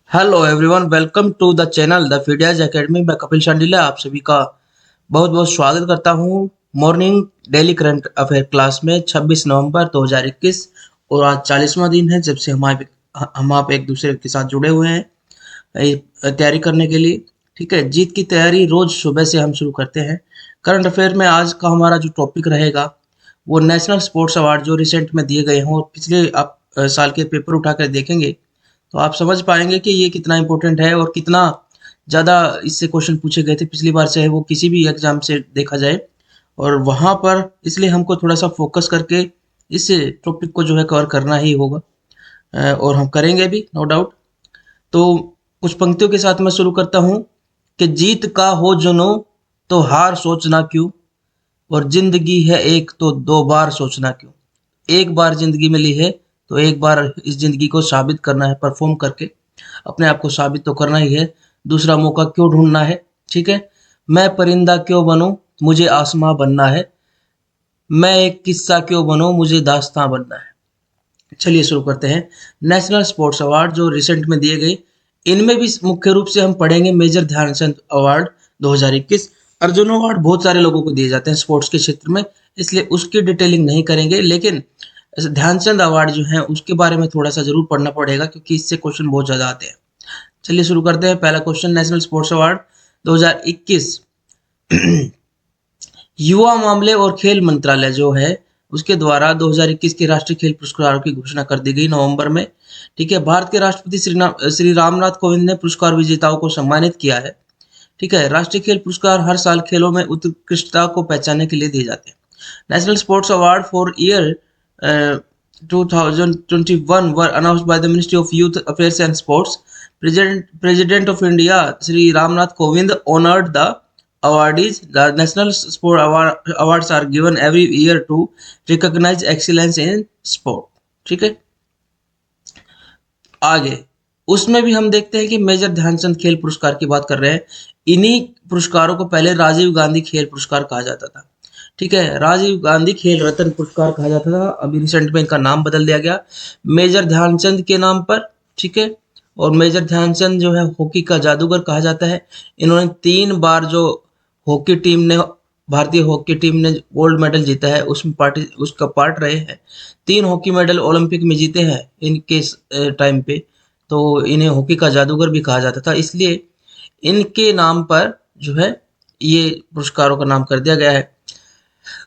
Hello everyone, welcome to the channel the Phidias academy. मैं कपिल शांडिल्य आप सभी का बहुत बहुत स्वागत करता हूं morning daily current affair class में। 26 नवंबर 2021 और आज 40वां दिन है जब से हम आप एक दूसरे के साथ जुड़े हुए हैं तैयारी करने के लिए। ठीक है, जीत की तैयारी रोज सुबह से हम शुरू करते हैं। करंट अफेयर में आज का हमारा जो टॉपिक रहेगा वो नेशनल स्पोर्ट्स अवार्ड जो रिसेंट में दिए गए हैं और पिछले आप साल के पेपर उठाकर देखेंगे तो आप समझ पाएंगे कि ये कितना इम्पोर्टेंट है और कितना ज़्यादा इससे क्वेश्चन पूछे गए थे पिछली बार, चाहे वो किसी भी एग्जाम से देखा जाए। और वहाँ पर इसलिए हमको थोड़ा सा फोकस करके इस टॉपिक को जो है कवर करना ही होगा, और हम करेंगे भी, नो डाउट। तो कुछ पंक्तियों के साथ मैं शुरू करता हूँ कि जीत का हो जुनूं तो हार सोचना क्यों, और जिंदगी है एक तो दो बार सोचना क्यों। एक बार जिंदगी मिली है तो एक बार इस जिंदगी को साबित करना है, परफॉर्म करके अपने आप को साबित तो करना ही है। दूसरा मौका क्यों ढूंढना है। ठीक है, मैं परिंदा क्यों बनूं, मुझे आसमां बनना है। मैं एक किस्सा क्यों बनूं, मुझे दास्तां बनना है। चलिए शुरू करते हैं। नेशनल स्पोर्ट्स अवार्ड जो रिसेंट में दिए गए, इनमें भी मुख्य रूप से हम पढ़ेंगे major Dhyanchand award 2021। Arjun award बहुत सारे लोगों को दिए जाते हैं स्पोर्ट्स के क्षेत्र में, इसलिए उसकी डिटेलिंग नहीं करेंगे, लेकिन ध्यानचंद अवार्ड जो है उसके बारे में थोड़ा सा जरूर पढ़ना पड़ेगा क्योंकि इससे क्वेश्चन बहुत ज्यादा आते हैं। चलिए शुरू करते हैं। पहला क्वेश्चन, नेशनल स्पोर्ट्स अवार्ड 2021 युवा मामले और खेल मंत्रालय जो है उसके द्वारा 2021 के राष्ट्रीय खेल पुरस्कारों की घोषणा कर दी गई नवंबर में। ठीक है, भारत के राष्ट्रपति श्री रामनाथ कोविंद ने पुरस्कार विजेताओं को सम्मानित किया है। ठीक है, राष्ट्रीय खेल पुरस्कार हर साल खेलों में उत्कृष्टता को पहचानने के लिए दिए जाते हैं। National sports award for year 2021 were announced by the ministry of youth affairs and sports. President of India Sri Ramnath Kovind honored the awardees. The National Sport Awards are given every year to recognize excellence in sport. ठीक है, आगे उसमें भी हम देखते हैं कि major Dhyanchand खेल पुरस्कार की बात कर रहे हैं। इन्हीं पुरस्कारों को पहले राजीव गांधी खेल पुरस्कार कहा जाता था। ठीक है, राजीव गांधी खेल रत्न पुरस्कार कहा जाता था, अभी रिसेंट में इनका नाम बदल दिया गया मेजर ध्यानचंद के नाम पर। ठीक है, और मेजर ध्यानचंद जो है हॉकी का जादूगर कहा जाता है। इन्होंने 3 बार जो हॉकी टीम ने भारतीय हॉकी टीम ने गोल्ड मेडल जीता है उसमें उसका पार्ट रहे हैं। 3 हॉकी मेडल ओलंपिक में जीते हैं इनके टाइम पे, तो इन्हें हॉकी का जादूगर भी कहा जाता था, इसलिए इनके नाम पर जो है ये पुरस्कारों का नाम कर दिया गया है।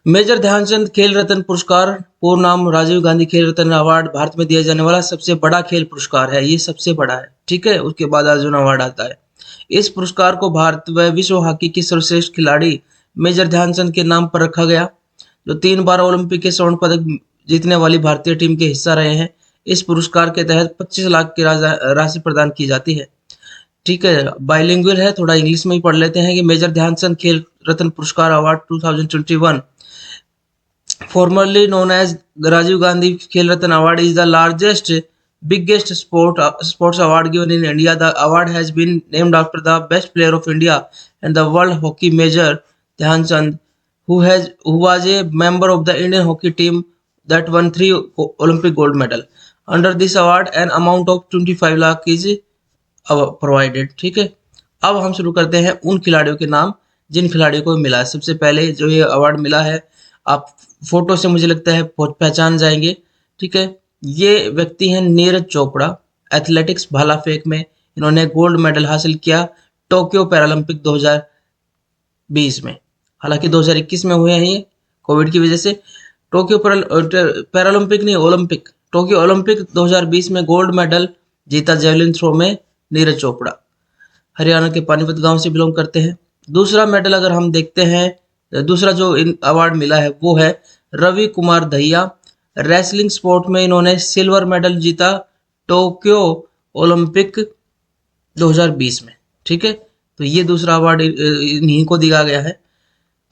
मेजर ध्यानचंद खेल रत्न पुरस्कार, पूर्ण नाम राजीव गांधी खेल रत्न अवार्ड, भारत में दिया जाने वाला सबसे बड़ा खेल पुरस्कार है, ये सबसे बड़ा है। ठीक है, उसके बाद अर्जुन अवार्ड आता है। इस पुरस्कार को भारत व विश्व हॉकी के सर्वश्रेष्ठ खिलाड़ी मेजर ध्यानचंद के नाम पर रखा गया, जो 3 बार ओलंपिक के स्वर्ण पदक जीतने वाली भारतीय टीम के हिस्सा रहे हैं। इस पुरस्कार के तहत 25 लाख की राशि प्रदान की जाती है। ठीक है, बाइलिंगुअल है, थोड़ा इंग्लिश में ही पढ़ लेते हैं कि मेजर ध्यानचंद खेल रत्न पुरस्कार award 2021, formerly known as the Rajiv Gandhi Khel Ratna Award, is the biggest sports award given in India. The award has been named after the best player of India and the world hockey major Dhyan Chand, who was a member of the Indian hockey team that won 3 Olympic gold medal. Under this award, an amount of 25 lakh is provided. ठीक है, अब हम शुरू करते हैं उन खिलाड़ियों के नाम जिन खिलाड़ियों को मिला है। सबसे पहले जो ये अवार्ड मिला है, आप फोटो से मुझे लगता है पहचान जाएंगे। ठीक है, ये व्यक्ति हैं नीरज चोपड़ा। एथलेटिक्स भाला फेंक में इन्होंने गोल्ड मेडल हासिल किया टोक्यो पैरालंपिक 2020 में। हालांकि 2021 में हुए हैं ये कोविड की वजह से। टोक्यो पैरालंपिक नहीं, ओलंपिक, टोक्यो ओलंपिक 2020 में गोल्ड मेडल जीता जेवलिन थ्रो में नीरज चोपड़ा। हरियाणा के पानीपत गांव से बिलोंग करते हैं। दूसरा मेडल अगर हम देखते हैं, दूसरा जो अवार्ड मिला है वो है रवि कुमार दहिया। रेसलिंग स्पोर्ट में इन्होंने सिल्वर मेडल जीता टोक्यो ओलंपिक 2020 में। ठीक है, तो ये दूसरा अवार्ड इन्हीं को दिया गया है।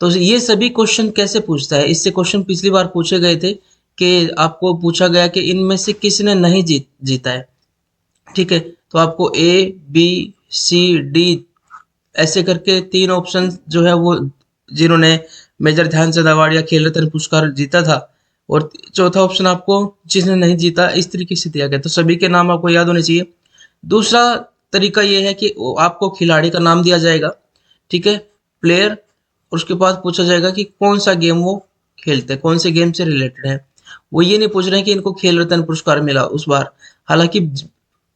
तो ये सभी क्वेश्चन कैसे पूछता है, इससे क्वेश्चन पिछली बार पूछे गए थे कि आपको पूछा गया कि इनमें से किसने नहीं जीता है। ठीक है, तो आपको ए बी सी डी ऐसे करके 3 ऑप्शन जो है वो जिन्होंने मेजर ध्यानचंद अवार्ड या खेल रत्न पुरस्कार जीता था, और चौथा ऑप्शन आपको जिसने नहीं जीता, इस तरीके से दिया गया। तो सभी के नाम आपको याद होने चाहिए। दूसरा तरीका ये है कि आपको खिलाड़ी का नाम दिया जाएगा, ठीक है, प्लेयर, और उसके बाद पूछा जाएगा कि कौन सा गेम वो खेलते हैं, कौन से गेम से रिलेटेड है। वो ये नहीं पूछ रहे हैं कि इनको खेल रत्न पुरस्कार मिला उस बार, हालांकि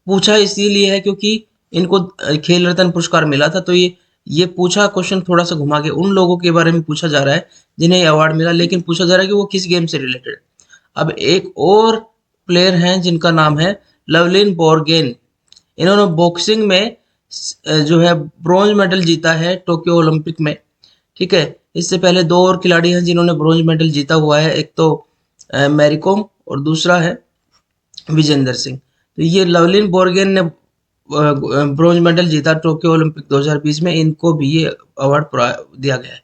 पूछा इसीलिए है क्योंकि इनको खेल रत्न पुरस्कार मिला था, तो ये पूछा क्वेश्चन थोड़ा सा घुमा के उन लोगों के बारे में पूछा जा रहा है जिन्हें ये अवार्ड मिला, लेकिन पूछा जा रहा है कि वो किस गेम से रिलेटेड। अब एक और प्लेयर हैं जिनका नाम है लवलिन बोर्गेन। इन्होंने बॉक्सिंग में जो है ब्रॉन्ज मेडल जीता है टोक्यो ओलंपिक में, ठीक है। इससे पहले दो और खिलाड़ी हैं जिन्होंने ब्रॉन्ज मेडल जीता हुआ है, एक तो मैरी कॉम और दूसरा है विजेंदर सिंह। तो ये लवलिन बोर्गेन ने ब्रॉन्ज मेडल जीता टोक्यो ओलंपिक 2020 में, इनको भी ये अवार्ड दिया गया है।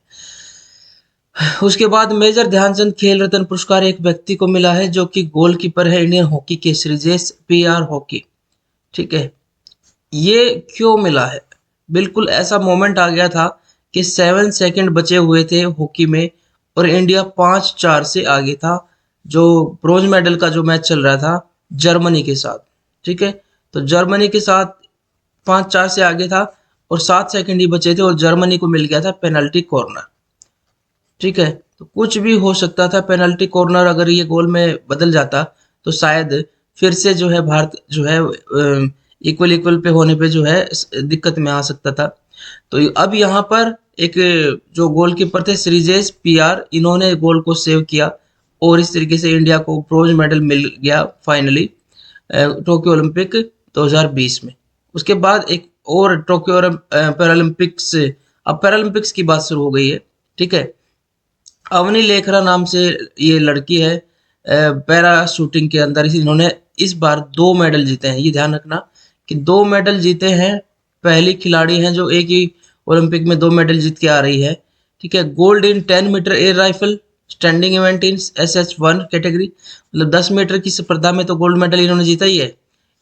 उसके बाद मेजर ध्यानचंद खेल रत्न पुरस्कार एक व्यक्ति को मिला है जो कि गोलकीपर है इंडियन हॉकी के, श्रीजेश पीआर हॉकी, ठीक है। ये क्यों मिला है? बिल्कुल ऐसा मोमेंट आ गया था कि 7 सेकंड बचे हुए थे हॉकी में और इंडिया 5-4 से आगे था, जो ब्रोंज मेडल का जो मैच चल रहा था जर्मनी के साथ, ठीक है। तो जर्मनी के साथ 5-4 से आगे था और 7 सेकंड ही बचे थे और जर्मनी को मिल गया था पेनल्टी कॉर्नर, ठीक है। तो कुछ भी हो सकता था, पेनल्टी कॉर्नर अगर ये गोल में बदल जाता तो शायद फिर से जो है भारत जो है इक्वल इक्वल पे होने पे जो है दिक्कत में आ सकता था। तो अब यहाँ पर एक जो गोलकीपर थे श्रीजेश पीआर, इन्होंने गोल को सेव किया और इस तरीके से इंडिया को ब्रोंज मेडल मिल गया फाइनली टोक्यो ओलंपिक 2020 में। उसके बाद एक और टोक्यो पैरालंपिक्स, अब पैरालंपिक्स की बात शुरू हो गई है, ठीक है। अवनी लेखरा नाम से ये लड़की है, पैरा शूटिंग के अंदर इन्होंने इस बार 2 मेडल जीते हैं। ये ध्यान रखना कि 2 मेडल जीते हैं, पहली खिलाड़ी हैं जो एक ही ओलंपिक में 2 मेडल जीत के आ रही है, ठीक है। Gold in 10 meter air rifle standing event in SH1 category, मतलब 10 मीटर की स्पर्धा में तो गोल्ड मेडल इन्होंने जीता ही है।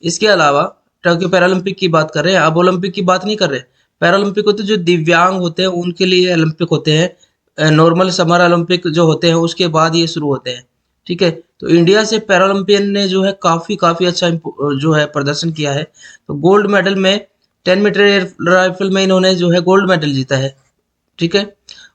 इसके अलावा टोक्यो पैरालंपिक की बात कर रहे हैं, अब ओलंपिक की बात नहीं कर रहे। पैरालंपिक होते जो दिव्यांग होते हैं उनके लिए ओलंपिक होते हैं, नॉर्मल समर ओलंपिक जो होते हैं उसके बाद ये शुरू होते हैं, ठीक है। तो इंडिया से पैरालंपियन ने जो है काफी काफी अच्छा जो है प्रदर्शन किया है। तो गोल्ड मेडल में 10 मीटर एयर राइफल में इन्होंने जो है गोल्ड मेडल जीता है, ठीक है।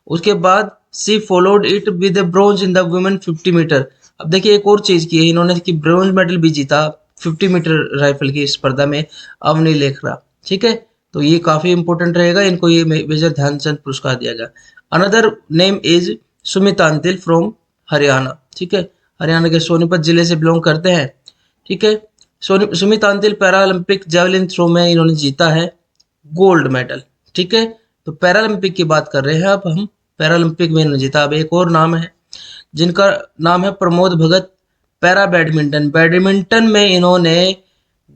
उसके बाद she followed it with bronze in the women 50 metre. अब देखिए एक और चीज की है इन्होंने कि ब्रॉन्ज मेडल भी जीता 50 मीटर राइफल की स्पर्धा में, अवनी लेखरा, ठीक है। तो ये काफी इंपॉर्टेंट रहेगा, इनको ये मेजर ध्यानचंद पुरस्कार दिया गया। Another name is Sumit Antil from Haryana, ठीक है। हरियाणा के सोनीपत जिले से बिलोंग करते हैं, ठीक है। Sumit Antil Paralympic javelin throw में इन्होंने जीता है गोल्ड मेडल, ठीक है। तो पैरालंपिक की बात कर रहे हैं अब हम, पैरालंपिक में इन्होंने जीता। अब एक और नाम है जिनका नाम है Pramod Bhagat, para badminton, badminton में इन्होंने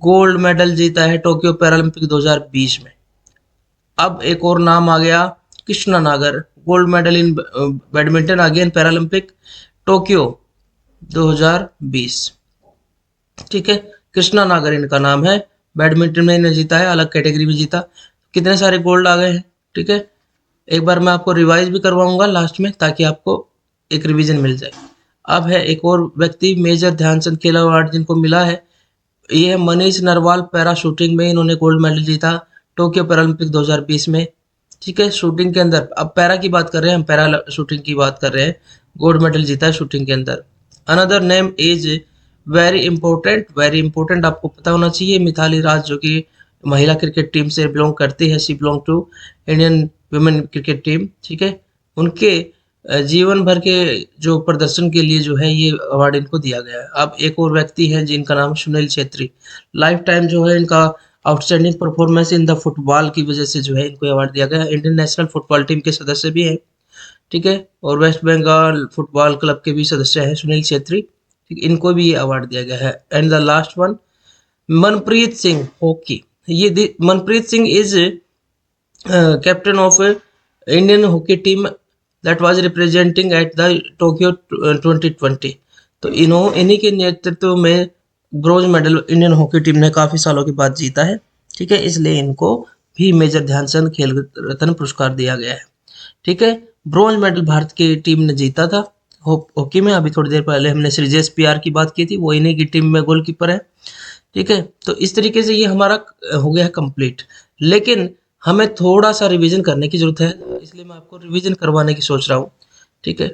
गोल्ड मेडल जीता है टोक्यो पैरालंपिक 2020 में। अब एक और नाम आ गया कृष्णा नागर, gold medal in badminton again Paralympic Tokyo 2020, ठीक है। कृष्णा नागर इनका नाम है, बैडमिंटन में इन्हें जीता है, अलग कैटेगरी में जीता। कितने सारे गोल्ड आ गए हैं, ठीक है। एक बार मैं आपको रिवाइज भी करवाऊंगा लास्ट में ताकि आपको एक रिवीजन मिल जाए। अब है एक और व्यक्ति मेजर ध्यानचंद खेल अवार्ड जिनको मिला है, ये है मनीष नरवाल, पैरा शूटिंग में इन्होंने गोल्ड मेडल जीता टोक्यो पैरालंपिक 2020 में, ठीक है। शूटिंग के अंदर, अब पैरा की बात कर रहे हैं हम, पैरा शूटिंग की बात कर रहे हैं, गोल्ड मेडल जीता है शूटिंग के अंदर। Another name is very important आपको पता होना चाहिए, मिताली राज जो कि महिला क्रिकेट टीम से बिलोंग करती है, she belong to Indian women cricket team, ठीक है। उनके जीवन भर के जो प्रदर्शन के लिए जो है ये अवार्ड इनको दिया गया है। अब एक और व्यक्ति हैं जिनका नाम सुनील छेत्री, लाइफ टाइम जो है इनका outstanding performance in the football की वजह से जो है इनको अवार्ड दिया गया है। इंडियन नेशनल फुटबॉल टीम के सदस्य भी हैं, ठीक है, और वेस्ट बंगाल फुटबॉल क्लब के भी सदस्य हैं सुनील छेत्री, ठीक, इनको भी ये अवार्ड दिया गया है। And the last one Manpreet Singh hockey, ये Manpreet Singh is captain of Indian hockey team that was representing at the Tokyo 2020। तो इन्हीं के नेतृत्व में bronze medal Indian hockey team ने काफी सालों के बाद जीता है, ठीक है। इसलिए इनको भी मेजर ध्यानचंद खेल रत्न पुरस्कार दिया गया है, ठीक है। ब्रॉन्ज मेडल भारत की टीम ने जीता था हॉकी में। अभी थोड़ी देर पहले हमने श्रीजेश पीआर की बात की थी, वो इन्हीं की टीम में गोलकीपर है, ठीक है, तो इस तरीके से ये हमारा हो गया है कंप्लीट। लेकिन हमें थोड़ा सा रिवीजन करने की जरूरत है, इसलिए मैं आपको रिवीजन करवाने की सोच रहा हूँ। ठीक है,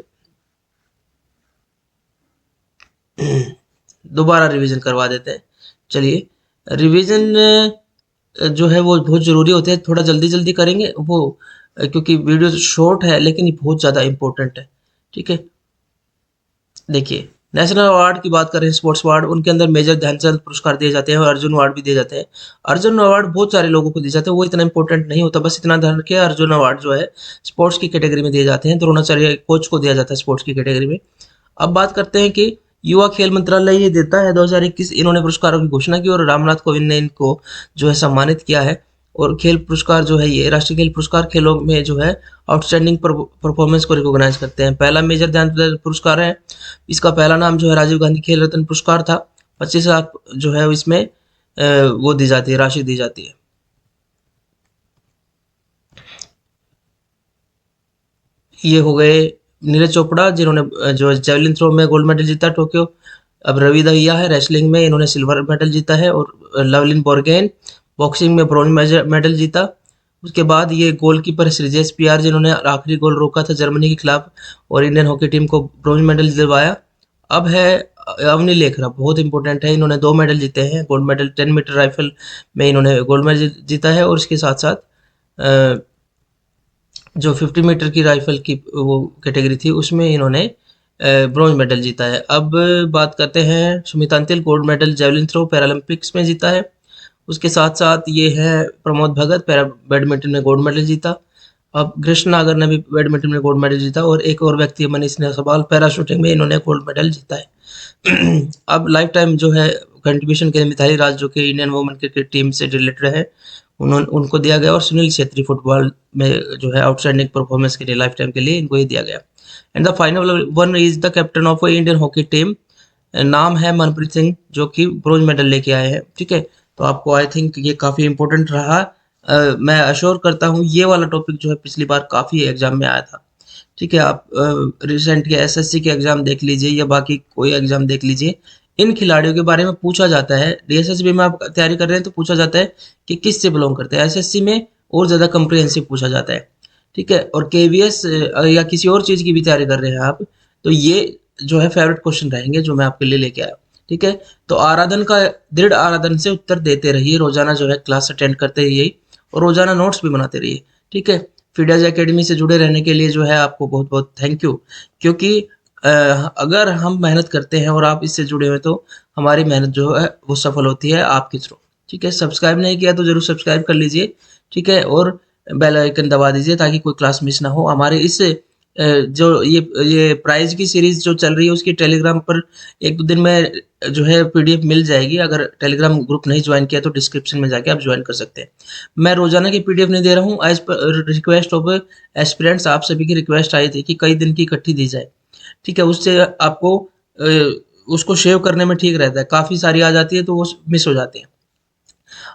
दोबारा रिवीजन करवा देते हैं। चलिए, रिवीजन जो है वो बहुत ज़रूरी होते हैं, थोड़ा जल्दी जल्दी करेंगे वो, क्योंकि वीडियो शॉर्ट है लेकिन ये बहुत ज़्यादा इंपॉर्टेंट है। ठीक है, देखिए, नेशनल अवार्ड की बात करें, स्पोर्ट्स अवार्ड, उनके अंदर मेजर ध्यानचंद पुरस्कार दिए जाते हैं और अर्जुन अवार्ड भी दिए जाते हैं। अर्जुन अवार्ड बहुत सारे लोगों को दिए जाते हैं, वो इतना इंपॉर्टेंट नहीं होता, बस इतना ध्यान रखिए अर्जुन अवार्ड जो है स्पोर्ट्स की कैटेगरी में दिए जाते हैं, द्रोणाचार्य कोच को दिया जाता है स्पोर्ट्स की कैटेगरी में। अब बात करते हैं कि युवा खेल मंत्रालय ये देता है 2021, इन्होंने पुरस्कारों की घोषणा की और रामनाथ कोविंद ने इनको जो है सम्मानित किया है। और खेल पुरस्कार जो है ये राष्ट्रीय खेल पुरस्कार खेलों में जो है आउटस्टैंडिंग परफॉर्मेंस को रिकॉग्नाइज करते हैं। पहला मेजर ध्यानचंद पुरस्कार है, इसका पहला नाम जो है राजीव गांधी खेल रत्न पुरस्कार था। 25 लाख जो है इसमें वो दी जाती है, राशि दी जाती है। ये हो गए नीरज चोपड़ा, जिन्होंने जो जेवलिन थ्रो में गोल्ड मेडल जीता टोक्यो। अब रवि दहिया है, रेसलिंग में इन्होंने सिल्वर मेडल जीता है। और लवलिन बोर्गेन बॉक्सिंग में ब्रॉन्ज मेडल जीता। उसके बाद ये गोलकीपर श्रीजेश पीआर, जिन्होंने आखिरी गोल रोका था जर्मनी के खिलाफ और इंडियन हॉकी टीम को ब्रॉन्ज मेडल दिलवाया। अब है अवनी लेखरा, बहुत इंपॉर्टेंट है, इन्होंने 2 मेडल जीते हैं। गोल्ड मेडल 10 मीटर राइफल में इन्होंने गोल्ड मेडल जीता है और इसके साथ साथ जो 50 मीटर की राइफल की वो कैटेगरी थी उसमें इन्होंने ब्रॉन्ज मेडल जीता है। अब बात करते हैं Sumit Antil, gold medal javelin throw Paralympics में जीता है। उसके साथ साथ ये है प्रमोद भगत, पैरा बैडमिंटन में गोल्ड मेडल जीता। अब कृष्ण नागर ने भी बैडमिंटन में गोल्ड मेडल जीता और एक और व्यक्ति है मनीष नेसवाल, पैरा शूटिंग में इन्होंने गोल्ड मेडल जीता है। अब लाइफ टाइम जो है कंट्रीब्यूशन के लिए मिताली राज, जो कि इंडियन वुमेन क्रिकेट टीम से रिलेटेड है, उन्होंने उनको दिया गया। और सुनील छेत्री फुटबॉल में जो है आउटस्टैंडिंग परफॉर्मेंस के लिए लाइफ टाइम के लिए इनको ही दिया गया। And the final one is the captain of Indian hockey team, नाम है मनप्रीत सिंह, जो कि ब्रॉन्ज मेडल लेके आए हैं। ठीक है, तो आपको आई थिंक ये काफ़ी इंपॉर्टेंट रहा। मैं अश्योर करता हूँ ये वाला टॉपिक जो है पिछली बार काफ़ी एग्जाम में आया था। ठीक है, आप रिसेंट के एसएससी के एग्जाम देख लीजिए या बाकी कोई एग्जाम देख लीजिए, इन खिलाड़ियों के बारे में पूछा जाता है। डीएसएसबी में आप तैयारी कर रहे हैं तो पूछा जाता है कि किस से बिलोंग करते हैं। एसएससी में और ज़्यादा कम्प्रिहेंसिव पूछा जाता है। ठीक है, और केवीएस या किसी और चीज़ की भी तैयारी कर रहे हैं आप, तो ये जो है फेवरेट क्वेश्चन रहेंगे जो मैं आपके लिए लेके आया। ठीक है, तो आराधन का दृढ़ आराधन से उत्तर देते रहिए, रोजाना जो है क्लास अटेंड करते रहिए और रोजाना नोट्स भी बनाते रहिए। ठीक है, फीडर्स एकेडमी से जुड़े रहने के लिए जो है आपको बहुत बहुत थैंक यू, क्योंकि अगर हम मेहनत करते हैं और आप इससे जुड़े हुए तो हमारी मेहनत जो है वो सफल होती है आपके थ्रू। ठीक है, सब्सक्राइब नहीं किया तो जरूर सब्सक्राइब कर लीजिए। ठीक है, और बेल आइकन दबा दीजिए ताकि कोई क्लास मिस ना हो। हमारे इस जो ये प्राइज की सीरीज जो चल रही है उसकी टेलीग्राम पर 1-2 दिन में जो है पीडीएफ मिल जाएगी। अगर टेलीग्राम ग्रुप नहीं ज्वाइन किया तो डिस्क्रिप्शन में जाके आप ज्वाइन कर सकते हैं। मैं रोजाना की पीडीएफ नहीं दे रहा हूँ, as per request of aspirants, आप सभी की रिक्वेस्ट आई थी कि कई दिन की इकट्ठी दी जाए। ठीक है, उससे आपको उसको सेव करने में ठीक रहता है, काफ़ी सारी आ जाती है तो वो मिस हो जाती है।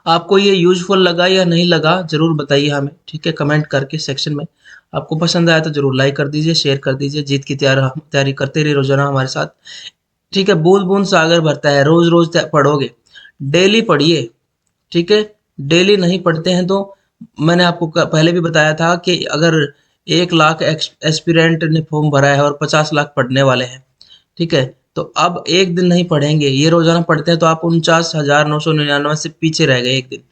आपको ये यूजफुल लगा या नहीं लगा ज़रूर बताइए हमें। ठीक है, कमेंट करके सेक्शन में। आपको पसंद आया तो ज़रूर लाइक कर दीजिए, शेयर कर दीजिए। जीत की तैयारी करते रहिए रोजाना हमारे साथ। ठीक है, बूंद बूंद सागर भरता है, रोज रोज पढ़ोगे, डेली पढ़िए। ठीक है, डेली नहीं पढ़ते हैं तो मैंने आपको पहले भी बताया था कि अगर 1 लाख एस्पिरेंट ने फॉर्म भरा है और 50 लाख पढ़ने वाले हैं, ठीक है, तो अब एक दिन नहीं पढ़ेंगे, ये रोजाना पढ़ते हैं तो आप 49,999 से पीछे रह गए एक दिन,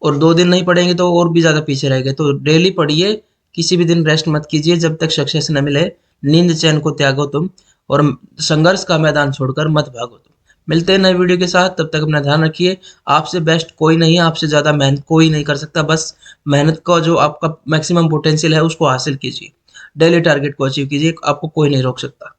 और 2 दिन नहीं पढ़ेंगे तो और भी ज्यादा पीछे रह गए। तो डेली पढ़िए, किसी भी दिन रेस्ट मत कीजिए जब तक सक्सेस न मिले। नींद चैन को त्यागो तुम, और संघर्ष का मैदान छोड़कर मत भागो तुम। मिलते हैं नए वीडियो के साथ, तब तक अपना ध्यान रखिए। आपसे बेस्ट कोई नहीं है, आपसे ज़्यादा मेहनत कोई नहीं कर सकता। बस मेहनत का जो आपका मैक्सिमम पोटेंशियल है उसको हासिल कीजिए, डेली टारगेट को अचीव कीजिए, आपको कोई नहीं रोक सकता।